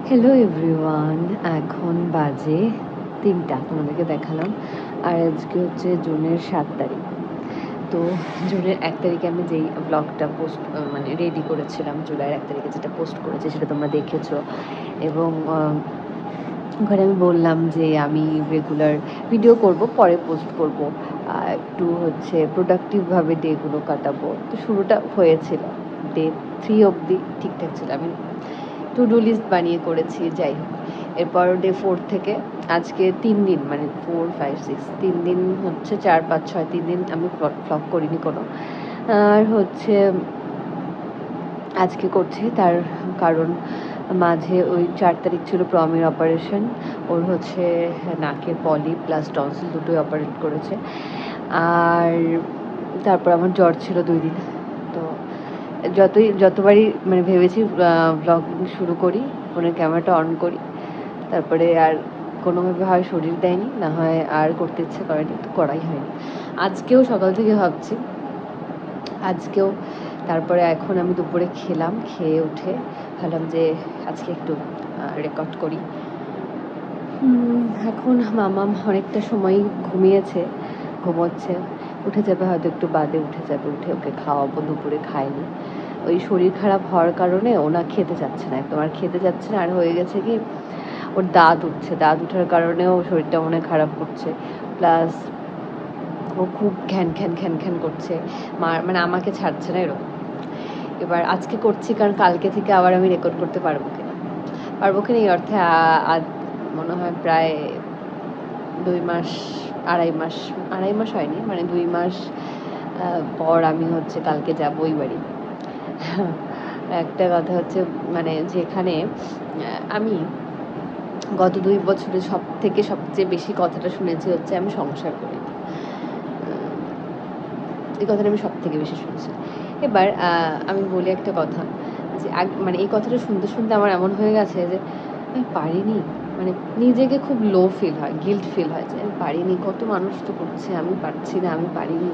Hello everyone, এখন বাজে 3টা, তোমাদেরকে দেখালাম। আর আজকে হচ্ছে জুনের 7 তারিখ। তো জুনের 1 তারিখে আমি যেই ব্লগটা পোস্ট মানে রেডি করেছিলাম, জুলাইয়ের 1 তারিখে যেটা পোস্ট করেছি সেটা তোমরা দেখেছো। এবং ওখানে আমি বললাম যে আমি রেগুলার ভিডিও করব, পরে পোস্ট করব, একটু হচ্ছে প্রোডাক্টিভভাবে ডেগুলো কাটাবো। তো শুরুটা হয়েছিল ডে 3 অবধি ঠিকঠাক ছিল, আমি টু ডু লিস্ট বানিয়ে করেছি, যাই হোক। এরপর ডে 4 থেকে আজকে 3 দিন, মানে 4, 5, 6, 3 দিন হচ্ছে 4, 5, 6, 3 দিন আমি ভ্লগ করিনি কোনো। আর হচ্ছে আজকে করছি, তার কারণ মাঝে ওই 4 তারিখ ছিল প্রমির অপারেশন। ওর হচ্ছে নাকের পলি প্লাস টনসিল দুটোই অপারেট করেছে। আর তারপর আমার জ্বর ছিল 2 দিন। তো যতবারই মানে ভেবেছি ব্লগিং শুরু করি, ফোনের ক্যামেরাটা অন করি, তারপরে আর কোনোভাবে হয় শরীর দেয়নি, না হয় আর করতে ইচ্ছে করেনি, তো করাই হয়নি। আজকেও সকাল থেকে ভাবছি, আজকেও। তারপরে এখন আমি দুপুরে খেলাম, খেয়ে উঠে ভাবলাম যে আজকে একটু রেকর্ড করি। এখন মামাম অনেকটা সময় ঘুমিয়েছে, ঘুমোচ্ছে, উঠে যাবে হয়তো একটু বাদে, উঠে যাবে, উঠে ওকে খাওয়াবো। দুপুরে খায়নি, ওই শরীর খারাপ হওয়ার কারণে ওনা খেতে চাচ্ছে না, একদম আর খেতে চাচ্ছে না। আর হয়ে গেছে কি, ওর দাঁত উঠছে, দাঁত উঠার কারণেও শরীরটা মনে খারাপ করছে। প্লাস ও খুব ঘ্যান ঘ্যান ঘ্যান ঘ্যান করছে, মানে আমাকে ছাড়ছে না এরকম। এবার আজকে করছি কারণ কালকে থেকে আবার আমি রেকর্ড করতে পারবো কিনা এই অর্থে আজ মনে হয় প্রায় 2 মাস, 2.5 মাস, 2.5 মাস হয়নি, মানে 2 মাস পর আমি হচ্ছে কালকে যাবো ওই বাড়ি। একটা কথা হচ্ছে, মানে যেখানে আমি গত 2 বছরে সবচেয়ে বেশি কথাটা শুনেছি হচ্ছে আমি সংসার করি, এই কথাটা আমি সব থেকে বেশি শুনেছি। এবার আমি বলি একটা কথা, যে মানে এই কথাটা শুনতে শুনতে আমার এমন হয়ে গেছে যে আমি পারিনি, মানে নিজেকে খুব লো ফিল হয়, গিল্ট ফিল হয় যে আমি পারিনি, কত মানুষ তো করছে, আমি পারছি না, আমি পারিনি।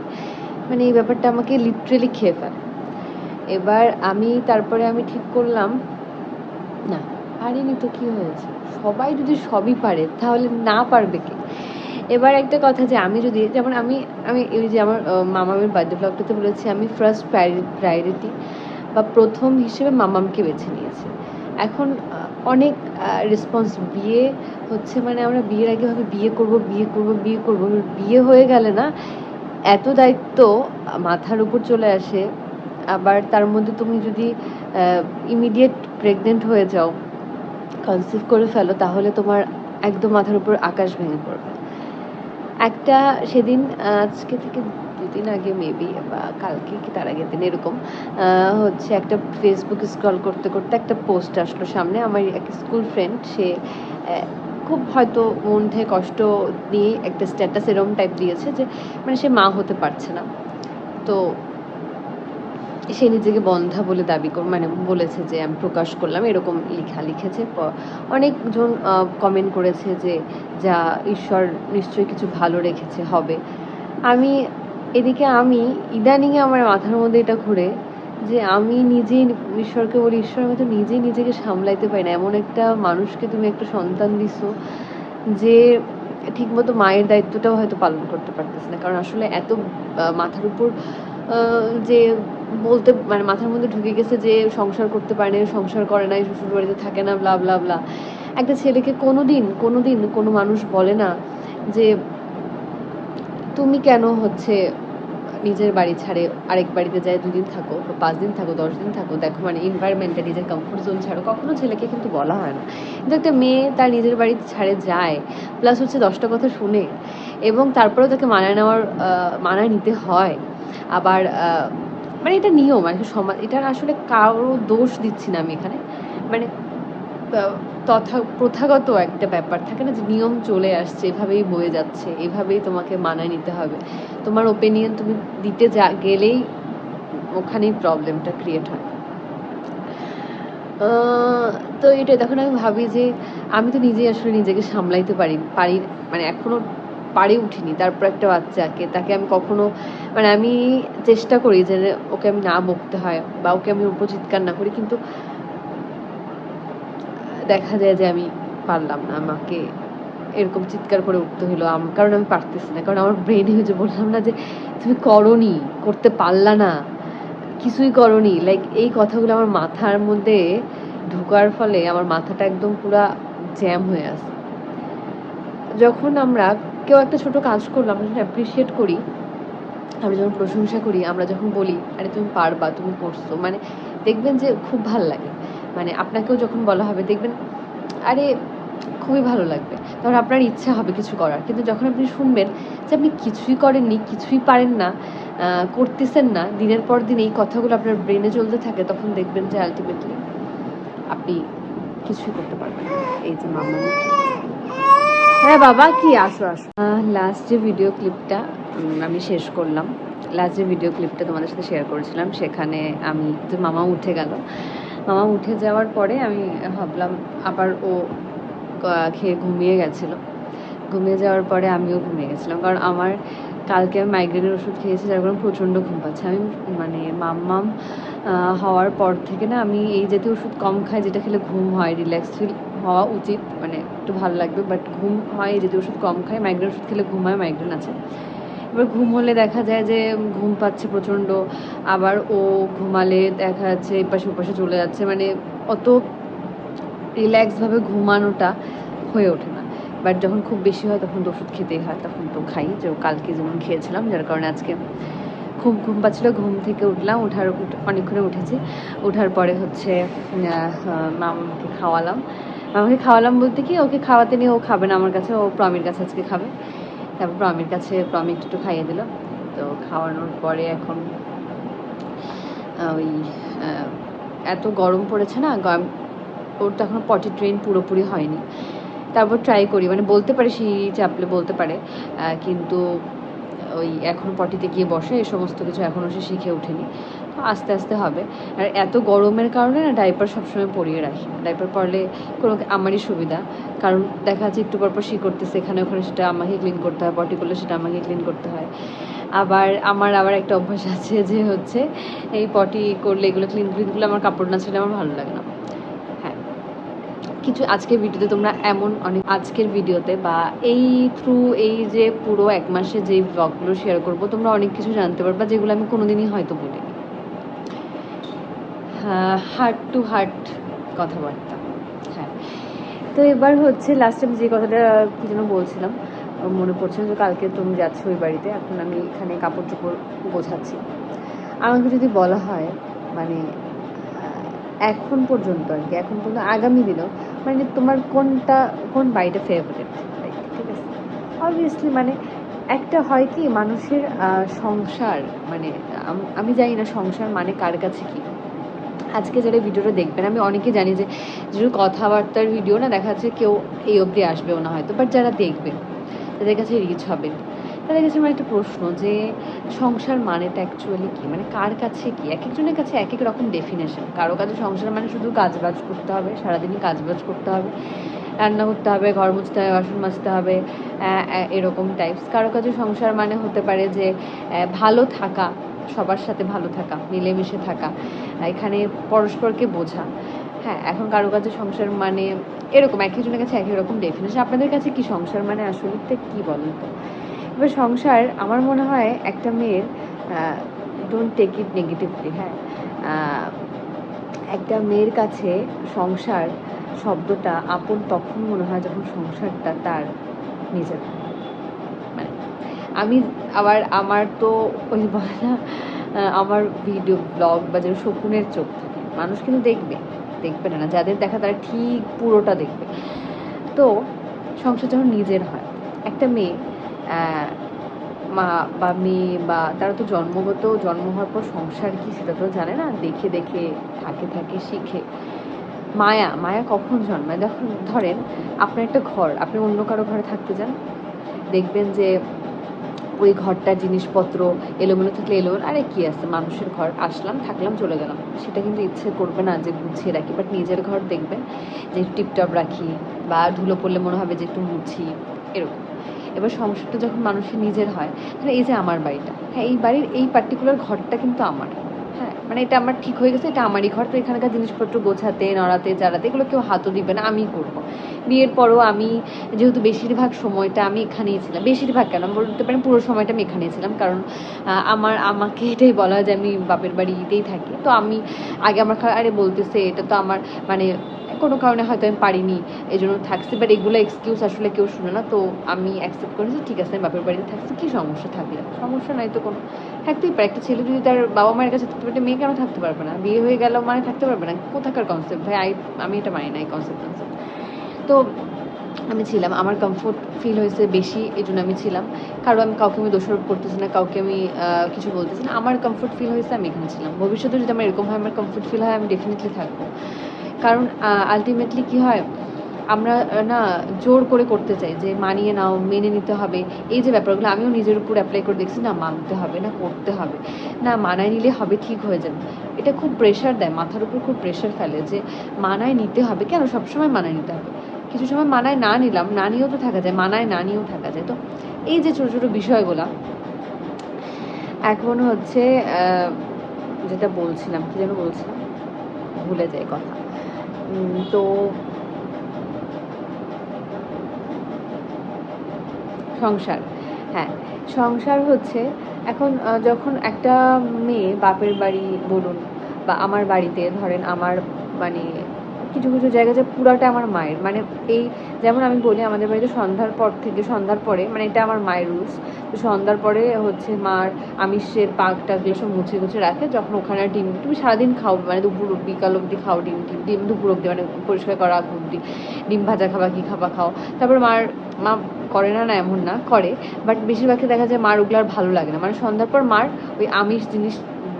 মানে এই ব্যাপারটা আমাকে লিটারেলি খেয়ে ফেলে। এবার তারপরে আমি ঠিক করলাম, না পারিনি তো কি হয়েছে, সবাই যদি সবই পারে তাহলে না পারবে কে? এবার একটা কথা, যে আমি যদি যেমন আমি আমি ওই যে আমার মামামের বার্থডে ব্লগটাতে বলেছি, আমি ফার্স্ট প্রায়োরিটি বা প্রথম হিসেবে মামামকে বেছে নিয়েছি। এখন অনেক রেসপন্স, বিয়ে হচ্ছে, মানে আমরা বিয়ের আগে ভাবে বিয়ে করব বিয়ে করব বিয়ে করব, বিয়ে হয়ে গেলে না এত দায়িত্ব মাথার উপর চলে আসে। আবার তার মধ্যে তুমি যদি ইমিডিয়েট প্রেগনেন্ট হয়ে যাও, কনসিভ করে ফেলো, তাহলে তোমার একদম মাথার উপর আকাশ ভেঙে পড়বে। একটা সেদিন, আজকে থেকে 2 দিন আগে মেবি, বা কালকে কি তার আগের দিন এরকম, হচ্ছে একটা ফেসবুক স্ক্রল করতে করতে একটা পোস্ট আসলো সামনে। আমার এক স্কুল ফ্রেন্ড, সে খুব হয়তো মধ্যে কষ্ট নিয়ে একটা স্ট্যাটাস এরকম টাইপ দিয়েছে যে মানে সে মা হতে পারছে না। তো সে নিজেকে বন্ধা বলে দাবি মানে বলেছে যে আমি প্রকাশ করলাম, এরকম লিখেছে। অনেকজন কমেন্ট করেছে যে যা, ঈশ্বর নিশ্চয়ই কিছু ভালো রেখেছে, হবে। এদিকে আমি ইদানিং আমার মাথার মধ্যে এটা ঘুরে যে আমি নিজেই ঈশ্বরকে বলি, ঈশ্বর আমি তো নিজেই নিজেকে সামলাইতে পারি না। এমন একটা মানুষকে তুমি একটা সন্তান দিছো যে ঠিকমতো মায়ের দায়িত্বটাও হয়তো পালন করতে পারতেছে না। কারণ আসলে এত মাথার উপর যে বলতে, মানে মাথার মধ্যে ঢুকে গেছে যে সংসার করতে পারে না, সংসার করে না, শ্বশুর বাড়িতে থাকে না, ব্লা ব্লা ব্লা। একটা ছেলেকে কোনোদিন কোনো মানুষ বলে না যে তুমি কেন হচ্ছে নিজের বাড়ি ছাড়ে আরেক বাড়িতে যায় 2 দিন থাকো, 5 দিন থাকো, 10 দিন থাকো, দেখো, মানে এনভায়রনমেন্টটা, নিজের কমফোর্ট জোন ছাড়ো। কখনো ছেলেকে কিন্তু বলা হয় না। কিন্তু একটা মেয়ে তার নিজের বাড়ি ছাড়ে যায়, প্লাস হচ্ছে 10টা কথা শুনে, এবং তারপরেও তাকে মানায় নিতে হয়। আবার মানে এটা নিয়ম আর কি, সমাজ। এটা আসলে কারো দোষ দিচ্ছি না আমি এখানে, মানে প্রথাগত একটা ব্যাপার থাকে না, যে নিয়ম চলে আসছে, এভাবেই বয়ে যাচ্ছে, এভাবেই তোমাকে মানায় নিতে হবে। তোমার ওপিনিয়ন তুমি দিতে গেলেই ওখানেই প্রবলেমটা ক্রিয়েট হয়। তো এটাই, তখন আমি ভাবি যে আমি তো নিজেই আসলে নিজেকে সামলাইতে পারি, মানে এখনো পারে উঠিনি। তারপর একটা বাচ্চাকে, তাকে আমি কখনো, মানে আমি চেষ্টা করি যে ওকে আমি না বকতে হয়, বা ওকে আমি উপর চিৎকার না করি, কিন্তু দেখা যায় যে আমি পারলাম না, আমাকে এরকম চিৎকার করে উঠতে হলো, কারণ আমি পারতেছি না, কারণ আমার ব্রেনে যে বললাম না যে তুমি করোনি, করতে পারলা না, কিছুই করোনি, লাইক এই কথাগুলো আমার মাথার মধ্যে ঢোকার ফলে আমার মাথাটা একদম পুরা জ্যাম হয়ে আছে। যখন আমরা কেউ একটা ছোট কাজ করলাম, আমরা যখন অ্যাপ্রিসিয়েট করি, আমরা যখন প্রশংসা করি, আমরা যখন বলি আরে তুমি পারবা, তুমি করছো, মানে দেখবেন যে খুব ভাল লাগে। মানে আপনাকেও যখন বলা হবে দেখবেন আরে খুবই ভালো লাগবে, তখন আপনার ইচ্ছা হবে কিছু করার। কিন্তু যখন আপনি শুনবেন যে আপনি কিছুই করেননি, কিছুই পারেন না, করতেছেন না, দিনের পর দিন এই কথাগুলো আপনার ব্রেনে চলতে থাকে, তখন দেখবেন যে আলটিমেটলি আপনি কিছুই করতে পারবেন না। এই যে মামা, হ্যাঁ বাবা, কি আসো আসো। লাস্ট যে ভিডিও ক্লিপটা আমি শেষ করলাম, লাস্ট যে ভিডিও ক্লিপটা তোমাদের সাথে শেয়ার করেছিলাম, সেখানে আমি যে মামা উঠে গেল, মামা উঠে যাওয়ার পরে আমি ভাবলাম, আবার ও খেয়ে ঘুমিয়ে গেছিলো, ঘুমিয়ে যাওয়ার পরে আমিও ঘুমিয়ে গেছিলাম, কারণ আমার কালকে আমি মাইগ্রেনের ওষুধ খেয়েছি, যার কারণে প্রচণ্ড ঘুম পাচ্ছে। আমি মানে মাম্মাম হওয়ার পর থেকে না আমি এই জাতীয় ওষুধ কম খাই, যেটা খেলে ঘুম হয়, রিল্যাক্স ফিল হওয়া উচিত, মানে একটু ভালো লাগবে, বাট ঘুম হয় এই জাতীয় ওষুধ কম খাই। মাইগ্রেন ওষুধ খেলে ঘুম হয়, মাইগ্রেন আছে। এবার ঘুম হলে দেখা যায় যে ঘুম পাচ্ছে প্রচণ্ড, আবার ও ঘুমালে দেখা যাচ্ছে এপাশে ওপাশে চলে যাচ্ছে, মানে অত রিল্যাক্সভাবে ঘুমানোটা হয়ে ওঠে না। বাট যখন খুব বেশি হয় তখন তো ওষুধ খেতেই হয়, তখন তো খাই, যে কালকে যেমন খেয়েছিলাম, যার কারণে আজকে খুব ঘুম পাচ্ছিলো। ঘুম থেকে উঠলাম, অনেকক্ষণে উঠেছি, ওঠার পরে হচ্ছে মামাকে খাওয়ালাম। মামাকে খাওয়ালাম বলতে কি, ওকে খাওয়াতে নিয়ে ও খাবে না আমার কাছে, ও প্রমির কাছে আজকে খাবে। তারপর প্রমির কাছে, প্রমি একটু খাইয়ে দিল। তো খাওয়ানোর পরে এখন ওই এত গরম পড়েছে না, ওর তো এখনও পটি ট্রেন পুরোপুরি হয়নি। তারপর ট্রাই করি, মানে বলতে পারে, সিঁড়ি চাপলে বলতে পারে, কিন্তু ওই এখনও পটিতে গিয়ে বসে, এই সমস্ত কিছু এখনও সে শিখে ওঠেনি। তো আস্তে আস্তে হবে। আর এত গরমের কারণে না ডাইপার সবসময় পরিয়ে রাখি, ডাইপার পরলে কোনো আমারই সুবিধা, কারণ দেখা যাচ্ছে একটু পরপর শি করতেছে এখানে ওখানে, সেটা আমাকে ক্লিন করতে হয়, পটি করলে সেটা আমাকে ক্লিন করতে হয়। আমার একটা অভ্যাস আছে যে হচ্ছে এই পটি করলে এগুলো ক্লিন করলে আমার কাপড় না ছেড়ে আমার ভালো লাগে না। হ্যাঁ, কিছু আজকের ভিডিওতে তোমরা আজকের ভিডিওতে বা এই থ্রু এই যে পুরো 1 মাসে যেই ব্লগগুলো শেয়ার করবো, তোমরা অনেক কিছু জানতে পারবা যেগুলো আমি কোনোদিনই হয়তো বলিনি। হার্ট টু হার্ট কথাবার্তা। হ্যাঁ, তো এবার হচ্ছে লাস্ট টাইম যে কথাটা কি যেন বলছিলাম, মনে পড়ছে যে কালকে তুমি যাচ্ছ ওই বাড়িতে, এখন আমি এখানে কাপড় চোপড় গোছাচ্ছি। আমাকে যদি বলা হয় মানে এখন পর্যন্ত আর কি, এখন পর্যন্ত আগামী দিনেও, মানে তোমার কোন বাড়িটা ফেভারিট, ঠিক আছে, অবভিয়াসলি মানে একটা হয় কি মানুষের সংসার, মানে আমি জানি না সংসার মানে কার কাছে কি। আজকে যারা ভিডিওটা দেখবেন, আমি অনেকে জানি যে যেহেতু কথাবার্তার ভিডিও না, দেখা যাচ্ছে কেউ এই অবধি আসবেও না হয়তো, বাট যারা দেখবে তাদের কাছে রিচ হবে। তাদের কাছে আমার একটা প্রশ্ন যে সংসার মানেটা অ্যাকচুয়ালি কী, মানে কার কাছে কী, এক একজনের কাছে এক এক রকম ডেফিনেশন। কারো কাছে সংসার মানে শুধু কাজবাজ করতে হবে, সারাদিনই কাজবাজ করতে হবে, রান্না করতে হবে, ঘর মুছতে হবে, বাসন মাজতে হবে, এরকম টাইপস। কারো কাছে সংসার মানে হতে পারে যে ভালো থাকা, সবার সাথে ভালো থাকা, মিলেমিশে থাকা, এখানে পরস্পরকে বোঝা। হ্যাঁ, এখন কারো কাছে সংসার মানে এরকম, এক একজনের কাছে এক এক রকম ডেফিনেশন। আপনাদের কাছে কি সংসার মানে আসলে কী বলেন তো? এবার সংসার আমার মনে হয় একটা মেয়ের, ডোন্ট টেক ইট নেগেটিভলি, হ্যাঁ, একটা মেয়ের কাছে সংসার শব্দটা আপন তখন মনে হয় যখন সংসারটা তার নিজের। মানে আমার তো ওই বলে না, আমার ভিডিও ব্লগ বা যেন শকুনের চোখ থাকে, মানুষ কিন্তু দেখবে না, যাদের দেখা তারা ঠিক পুরোটা দেখবে। তো সংসার যখন নিজের হয়, একটা মেয়ে, মা বা মেয়ে বা তারা তো জন্ম হওয়ার পর সংসার কি সেটা তো জানে না, দেখে থাকে শিখে। মায়া কখন জন্মায়, ধরেন আপনার একটা ঘর, আপনি অন্য কারো ঘরে থাকতে যান, দেখবেন যে ওই ঘরটার জিনিসপত্র এলোমেলো থাকলে এলোমেলো, আরে কী আছে, মানুষের ঘর, আসলাম থাকলাম চলে গেলাম, সেটা কিন্তু ইচ্ছে করবে না যে গুছিয়ে রাখি। বাট নিজের ঘর দেখবেন যে একটু টিপটপ রাখি, বা ধুলো পড়লে মনে হবে যে একটু মুছি, এরকম। এবার সংসারটা যখন মানুষের নিজের হয়, তাহলে এই যে আমার বাড়িটা, হ্যাঁ, এই বাড়ির এই পার্টিকুলার ঘরটা কিন্তু আমার, হ্যাঁ, মানে এটা আমার ঠিক হয়ে গেছে, এটা আমারই ঘর, তো এখানকার জিনিসপত্র গোছাতে নড়াতে চাড়াতে এগুলো কেউ হাতও দিবে না, আমিই করবো। বিয়ের পরও আমি যেহেতু বেশিরভাগ সময়টা আমি এখানেই ছিলাম, বেশিরভাগ কেন বলতে পারেন পুরো সময়টা আমি এখানেই ছিলাম, কারণ আমাকে এটাই বলা হয় যে আমি বাপের বাড়িতেই থাকি। তো আমি আগে আমার আরে বলতেছে এটা তো আমার মানে কোনো কারণে হয়তো আমি পারিনি এই জন্য থাকছি, বাট এগুলো এক্সকিউজ আসলে কেউ শুনে না। তো আমি অ্যাকসেপ্ট করেছি, ঠিক আছে আমি বাপের বাড়িতে থাকছি, কী সমস্যা, থাকলে সমস্যা নাই তো কোনো, থাকতেই পারে। একটা ছেলে যদি তার বাবা মায়ের কাছে থাকতে পারে, একটা মেয়ে কেন থাকতে পারবে না? বিয়ে হয়ে গেল মানে থাকতে পারবে না? কোথাকার কনসেপ্ট ভাই, আমি এটা মানি না এই কনসেপ্ট। তো আমি ছিলাম, আমার কমফোর্ট ফিল হয়েছে বেশি, এই জন্য আমি ছিলাম। কারণ আমি কাউকে আমি দোষারোপ করতেছি না, কাউকে আমি কিছু বলতেছি না, আমার কমফোর্ট ফিল হয়েছে, আমি এখানে ছিলাম। ভবিষ্যতে যদি আমার এরকম হয়, আমার কমফোর্ট ফিল হয়, আমি ডেফিনেটলি থাকবো। কারণ আলটিমেটলি কী হয়, আমরা না জোর করে করতে চাই যে মানিয়ে নাও, মেনে নিতে হবে, এই যে ব্যাপারগুলো আমিও নিজের উপর অ্যাপ্লাই করে দেখছি, না মানতে হবে, না করতে হবে, না মানায় নিলে হবে, ঠিক হয়ে যাবে। এটা খুব প্রেশার দেয়, মাথার উপর খুব প্রেশার ফেলে যে মানায় নিতে হবে। কেন সবসময় মানায় নিতে হবে? কিছু সময় মানায় না নিলাম, না নিয়েও তো থাকা যায়, মানায় না নিয়েও থাকা যায়। তো এই যে ছোটো ছোটো বিষয়গুলো এখন হচ্ছে যেটা বলছিলাম, কী যেন বলছিলাম, ভুলে যাই কথা। তো সংসার, হ্যাঁ, সংসার হচ্ছে এখন যখন একটা মেয়ে বাপের বাড়ি বলুন বা আমার বাড়িতে ধরেন, আমার মানে কিছু কিছু জায়গায় যে পুরাটা আমার মায়ের, মানে এই যেমন আমি বলি আমাদের বাড়িতে সন্ধ্যার পর থেকে, সন্ধ্যার পরে মানে এটা আমার মায়ের রুলস, তো সন্ধ্যার পরে হচ্ছে মার আমিষের পাকটাগুলো সব মুছে গুছে রাখে, যখন ওখানে ডিম তুমি সারাদিন খাও, মানে দুপুর বিকাল অবধি খাও, ডিম দুপুর অবধি মানে পরিষ্কার করা অবধি, ডিম ভাজা খাবা কি খাবা খাও। তারপর মা করে না, না এমন না, করে, বাট বেশিরভাগই দেখা যায় মার ওগুলো আর ভালো লাগে না। মানে সন্ধ্যার পর মার ওই আমিষ জিনিস,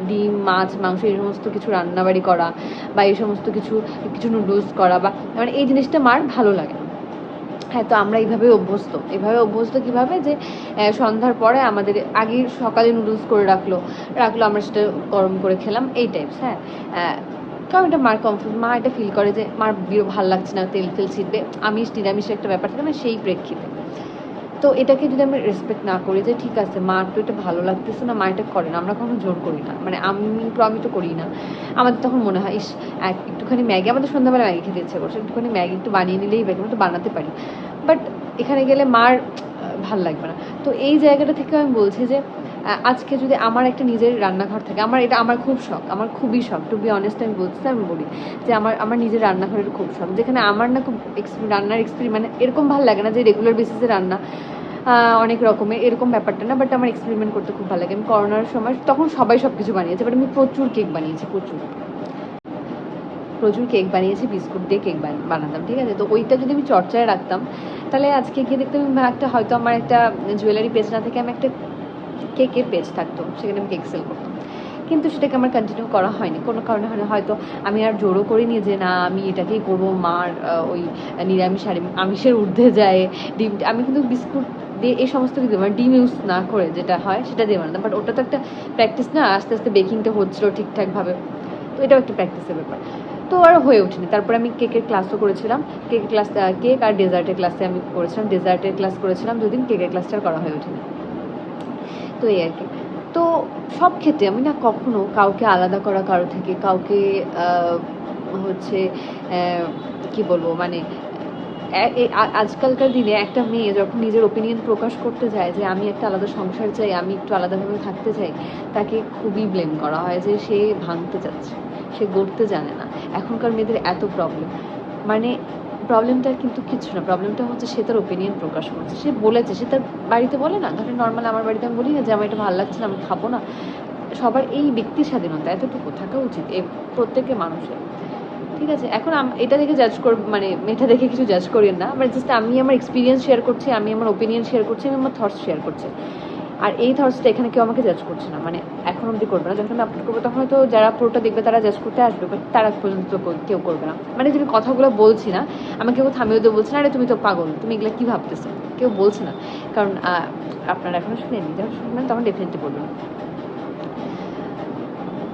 ডিম মাছ মাংস এই সমস্ত কিছু রান্নাবাড়ি করা বা এই সমস্ত কিছু কিছু নুডলস করা বা মানে এই জিনিসটা মার ভালো লাগে না। হ্যাঁ, তো আমরা এভাবে অভ্যস্ত কীভাবে যে সন্ধ্যার পরে আমাদের আগে সকালে নুডলস করে রাখলো, আমরা সেটা গরম করে খেলাম, এই টাইপস। হ্যাঁ, কারণ এটা মার কমফোর্ট, মা এটা ফিল করে যে মার ভালো লাগছে না, তেল ছিটবে, আমিষ নিরামিষের একটা ব্যাপার থাকে না, সেই প্রেক্ষিতে। তো এটাকে যদি আমরা রেসপেক্ট না করি যে ঠিক আছে মার তো এটা ভালো লাগতেছে না, মা এটা করে না, আমরা কখনো জোর করি না, মানে আমি তো করি না। আমাদের তখন মনে হয় ইস একটুখানি ম্যাগি, আমাদের সন্ধ্যাবেলা ম্যাগি খেতে ইচ্ছে করছে, একটুখানি ম্যাগি একটু বানিয়ে নিলেই ব্যাগ, আমরা তো বানাতে পারি, বাট এখানে গেলে মার ভাল লাগবে না। তো এই জায়গাটা থেকে আমি বলছি যে আজকে যদি আমার একটা নিজের রান্নাঘর থাকে, আমার খুব শখ, আমার খুবই শখ, টু বি অনেস্ট আমি বলি যে আমার নিজের রান্নাঘরের খুব শখ, যেখানে আমার না খুব রান্নার এক্সপেরিমেন্ট এরকম ভালো লাগে না যে রেগুলার বেসিসে রান্না অনেক রকমের এরকম ব্যাপারটা না, বাট আমার এক্সপেরিমেন্ট করতে খুব ভালো লাগে। আমি করোনার সময় তখন সবাই সব কিছু বানিয়েছে, বাট আমি প্রচুর কেক বানিয়েছি, প্রচুর কেক বানিয়েছি, বিস্কুট দিয়ে কেক বানাতাম, ঠিক আছে। তো ওইটা যদি আমি চর্চায় রাখতাম, তাহলে আজকে গিয়ে দেখতাম একটা হয়তো আমার একটা জুয়েলারি পেজ না থেকে আমি একটা কেকের পেজ থাকতো, সেখানে আমি কেক সেল করতাম। কিন্তু সেটাকে আমার কন্টিনিউ করা হয়নি কোনো কারণে, হয়তো আমি আর জোরও করিনি যে না আমি এটাকেই করবো, মার ওই নিরামিষ আমিষের ঊর্ধ্বে যায় ডিম, আমি কিন্তু বিস্কুট দিয়ে এই সমস্ত কিছু মানে ডিম ইউজ না করে যেটা হয় সেটা দিয়ে বানাতাম, বাট ওটা তো একটা প্র্যাকটিস না, আস্তে আস্তে বেকিংটা হচ্ছিলো ঠিকঠাকভাবে, তো এটাও একটা প্র্যাকটিসের ব্যাপার। তো আর হয়ে ওঠেনি। তারপরে আমি কেকের ক্লাসও করেছিলাম, কেক আর ডেজার্টের ক্লাসে আমি করেছিলাম, ডেজার্টের ক্লাস করেছিলাম 2 দিন, কেকের ক্লাসটা করা হয়ে ওঠেনি। তো এই আর কি। তো সব ক্ষেত্রে আমি না কখনো কাউকে আলাদা করা কারো থেকে, কাউকে হচ্ছে কি বলবো মানে আজকালকার দিনে একটা মেয়ে যখন নিজের ওপিনিয়ন প্রকাশ করতে যায় যে আমি একটা আলাদা সংসার চাই, আমি একটু আলাদাভাবে থাকতে চাই, তাকে খুবই ব্লেম করা হয় যে সে ভাঙতে যাচ্ছে, সে গড়তে জানে না। এখনকার মেয়েদের এত প্রবলেম, মানে প্রবলেমটা কিন্তু কিচ্ছু না, প্রবলেমটা হচ্ছে সে তার ওপিনিয়ন প্রকাশ করছে, সে বলেছে, সে তার বাড়িতে বলে না, ধরেন নর্মাল আমার বাড়িতে আমি বলি না যে আমার এটা ভালো লাগছে না, আমি খাবো না। সবার এই ব্যক্তি স্বাধীনতা এতটুকু থাকা উচিত প্রত্যেকের মানুষের, ঠিক আছে। এখন এটা দেখে মানে এটা দেখে কিছু জাজ করিয়েন না, মানে জাস্ট আমি আমার এক্সপিরিয়েন্স শেয়ার করছি, আমি আমার ওপিনিয়ন শেয়ার করছি, আমি আমার থটস শেয়ার করছি, আর এই থটসটা এখানে কেউ আমাকে জাজ করছে না, মানে এখন অবধি করবে না। যখন আমি আপলোড করবো তখন হয়তো যারা পুরোটা দেখবে তারা জাজ করতে আসবে, বাট তারা পর্যন্ত কেউ করবে না। মানে যদি কথাগুলো বলছি না, আমাকে কেউ থামিয়ে দিয়ে বলছে না আরে তুমি তো পাগল, তুমি এগুলো কী ভাবতেছো, কেউ বলছে না, কারণ আপনারা এখনও শুনেনি, যখন শুনবেন তখন ডেফিনেটলি বলবেন।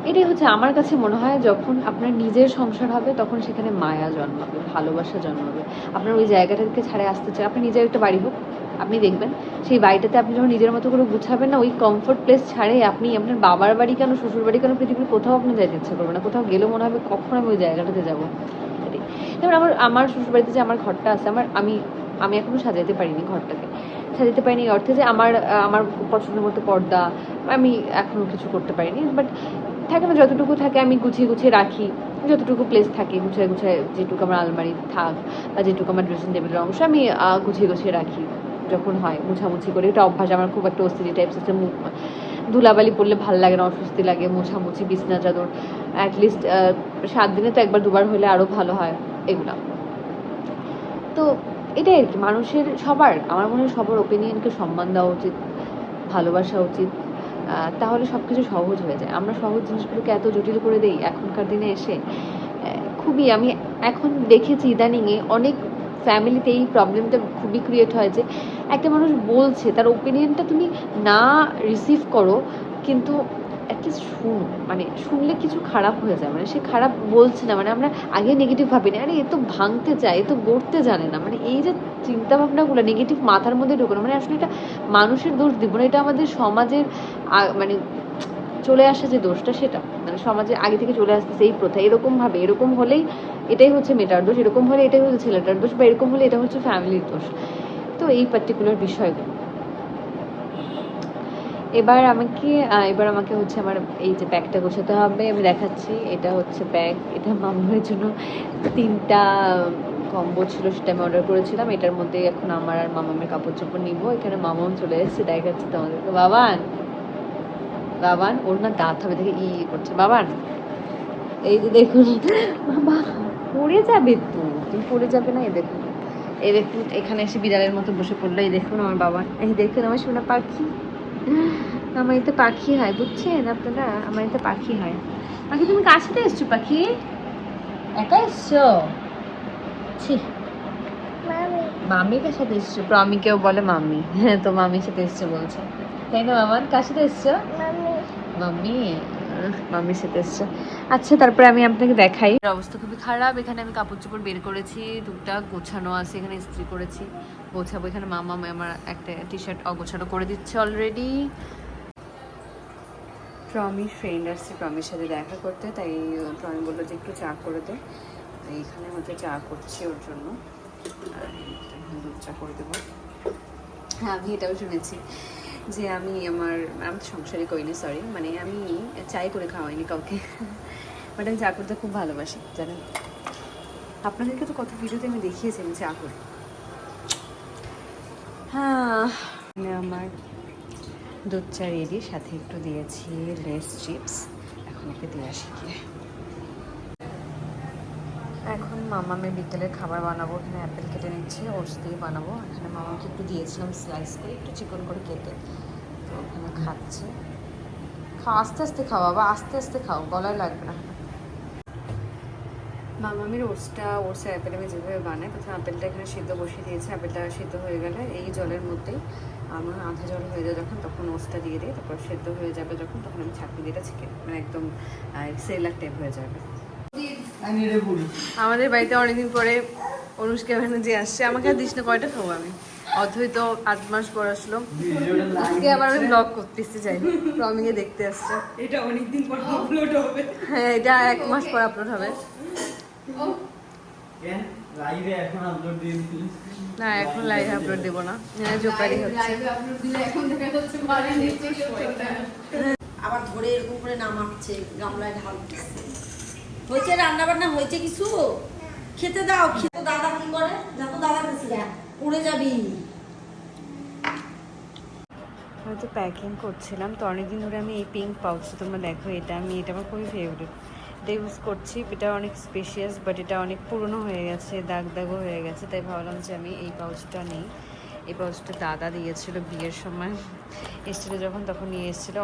এটাই হচ্ছে আমার কাছে মনে হয়, যখন আপনার নিজের সংসার হবে তখন সেখানে মায়া জন্মাবে, ভালোবাসা জন্মাবে, আপনার ওই জায়গাটাকে ছাড়ে আসতে চায়, আপনার নিজের একটা বাড়ি হোক, আপনি দেখবেন সেই বাড়িটাতে আপনি যখন নিজের মতো করে গুছাবেন না, ওই কমফোর্ট প্লেস ছাড়ে আপনি আপনার বাবার বাড়ি কেন, শ্বশুর বাড়ি কেন, পৃথিবীর কোথাও আপনি যেতে ইচ্ছা করবে না। কোথাও গেলেও মনে হবে কখন আমি ওই জায়গাটাতে যাবো। এটাই। যেমন আমার শ্বশুর বাড়িতে যে আমার ঘরটা আছে, আমি এখনো সাজাতে পারিনি ঘরটাকে। সাজাতে পারিনি এই অর্থে যে আমার পছন্দের মতো পর্দা আমি এখনো কিছু করতে পারিনি, বাট থাকে না যতটুকু থাকে আমি গুছিয়ে গুছিয়ে রাখি, যতটুকু প্লেস থাকে গুছিয়ে গুছিয়ে, যেটুকু আমার আলমারি থাক বা যেটুকু আমার ড্রেসিং টেবিলের অংশ আমি গুছিয়ে গুছিয়ে রাখি যখন হয়, মুছামুছি করে। এটা অভ্যাস আমার, খুব একটা ওসিডি টাইপস আছে। ধুলাবালি পড়লে ভালো লাগে না, অস্বস্তি লাগে। মোছামুছি, বিছনা চাদর অ্যাটলিস্ট 7 দিনে তো 1বার 2বার হলে আরও ভালো হয় এগুলা। তো এটাই আর কি, মানুষের সবার, আমার মনে হয় সবার ওপিনিয়নকে সম্মান দেওয়া উচিত, ভালোবাসা উচিত। তাহলে সব কিছু সহজ হয়ে যায়। আমরা সহজ জিনিসগুলোকে এত জটিল করে দেই এখনকার দিনে এসে। খুবই আমি এখন দেখেছি ইদানিংয়ে অনেক ফ্যামিলিতে এই প্রবলেমটা খুবই ক্রিয়েট হয় যে একটা মানুষ বলছে, তার ওপিনিয়নটা তুমি না রিসিভ করো, কিন্তু অ্যাটলিস্ট শুনো। মানে শুনলে কিছু খারাপ হয়ে যায়, মানে সে খারাপ বলছে না, মানে আমরা আগে নেগেটিভ ভাবি না, আরে এ তো ভাঙতে চায়, এ তো গড়তে জানে না, মানে এই যে চিন্তা ভাবনাগুলো নেগেটিভ মাথার মধ্যে ঢোকানো, মানে আসলে এটা মানুষের দোষ দিব না, এটা আমাদের সমাজের মানে চলে আসা যে দোষটা, সেটা মানে সমাজে আগে থেকে চলে আসতেছে এই প্রথা। এরকমভাবে, এরকম হলেই এটাই হচ্ছে মেয়েটার দোষ, এরকম হলে এটাই হচ্ছে ছেলেটার দোষ, বা এরকম হলে এটা হচ্ছে ফ্যামিলির দোষ। তো এই পার্টিকুলার বিষয়গুলো এবার আমাকে হচ্ছে আমার এই যে ব্যাগটা গোছাতে হবে। আমি দেখাচ্ছি, এটা হচ্ছে ব্যাগ। এটা মামার জন্য 3টা কম্বো ছিল, সেটা আমি অর্ডার করেছিলাম। এটার মধ্যে এখন আমার আর মামামের কাপড় চোপড় নিবো। এখানে মামাম চলে এসেছে, দেখাচ্ছি তোমাদেরকে। বাবান ওর না দাঁত হবে দেখে করছে। বাবান এই যে দেখুন, বাবা পড়ে যাবে তো, তুমি পড়ে যাবে না। এই দেখুন এখানে এসে বিড়ালের মতো বসে পড়লো। এই দেখুন আমার বাবা, এই দেখুন আমার সোনা পাখি। আমার এতে পাখি হয়, বুঝছেন আপনারা, আমার এতে পাখি হয়। পাখি তুমি কার সাথে এসছো? পাখি একা এসছো? ছি, মামির সাথে এসছো? প্রমিকেও বলে মাম্মি। হ্যাঁ, তো মামির সাথে এসছো বলছে, তাই না? মামান কার সাথে এসছো? মাম্মি, মাম্মির সাথে এসছো। আচ্ছা, তারপরে আমি আপনাকে দেখাই। অবস্থা খুবই খারাপ। এখানে আমি কাপড় চোপড় বের করেছি, টুকটাক গোছানো আছে, এখানে ইস্ত্রি করেছি, গোছাবো। এখানে মামা আমার একটা টি-শার্ট অগোছানো করে দিচ্ছে অলরেডি। প্রমির ফ্রেন্ড আসছে প্রমির সাথে দেখা করতে, তাই প্রমি বললো যে একটু চা করে দে। এইখানে হচ্ছে চা করছি ওর জন্য, দুধ চা করে দেবো। হ্যাঁ, আমি এটাও শুনেছি যে আমি তো সংসারই করিনি, সরি, মানে আমি চাই করে খাওয়াইনি কাউকে, বাট আমি চা করতে খুব ভালোবাসি, জানেন। আপনাদেরকে তো কত ভিডিওতে আমি দেখিয়েছি আমি চা করি। হ্যাঁ, আমার দুধ চা রেডি, সাথে একটু দিয়েছি লেস চিপস। এখন ওকে দিয়ে আসি গিয়ে। এখন মামামের বিকেলের খাবার বানাবো। এখানে অ্যাপেল কেটে নিচ্ছে, ওটস দিয়ে বানাবো। এখানে মামাকে একটু দিয়েছিলাম স্লাইস করে, একটু চিকন করে কেটে, তো ওখানে খাচ্ছে। আস্তে আস্তে খাও বাবা, আস্তে আস্তে খাও, গলায় লাগবে না। মামামের ওটসের অ্যাপেল আমি যেভাবে বানাই, প্রথমে আপেলটা এখানে সিদ্ধ বসিয়ে দিয়েছি। আপেলটা সিদ্ধ হয়ে গেলে এই জলের মধ্যেই আমার আধা জল হয়ে যায় যখন, তখন ওটসটা দিয়ে দিই। তারপর সেদ্ধ হয়ে যাবে যখন, তখন আমি ছাঁকনি দিয়ে ছেঁকে, মানে একদম সেলার টাইপ হয়ে যাবে। আমাদের বাড়িতে অনেকদিন পরে অনুষ্কা ব্যানার্জি আসছে। আমাকে আর দিস না, কয়টা খাবো আমি? অথই তো 8 মাস পর আসলো, আজকে আবার আমি ব্লগ করতেছি, যাই প্রমিকে দেখতে আসছে। এটা অনেকদিন পর আপলোড হবে। হ্যাঁ, এটা 1 মাস পর আপলোড হবে। লাইভে এখন আপলোড দিয়ে দিই না, এখন লাইভে আপলোড দেবো না, জোকারি হচ্ছে। লাইভে আপলোড দিলে এখন দেখা যাচ্ছে বাড়ি নিচে আবার ধরে এরকম করে নামাচ্ছে, গামলায় ঢালতেছে। হয়েছে রান্না বান্না হয়েছে কিছু? খেতে দাও। খেতে দাদা কি করে? যত দাদা কাছে যা, পড়ে যাবি। হয়তো প্যাকিং করছিলাম, তো অনেকদিন ধরে আমি এই পিঙ্ক পাউচটা, তোমরা দেখো, এটা আমার খুবই ফেভারিট। এটা ইউজ করছি। এটা অনেক স্পেশিয়াস, বাট এটা অনেক পুরনো হয়ে গেছে, দাগও হয়ে গেছে, তাই ভাবলাম যে আমি এই পাউচটা নিই। এই পাউচটা দাদা দিয়েছিল বিয়ের সময়, এসেছিলো যখন, তখন নিয়ে এসেছিলো।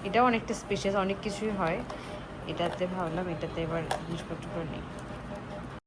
এটাও অনেকটা স্পেশিয়াস, অনেক কিছুই হয় এটাতে। ভাবলাম এটাতে এবার জিনিসপত্র করে নিই।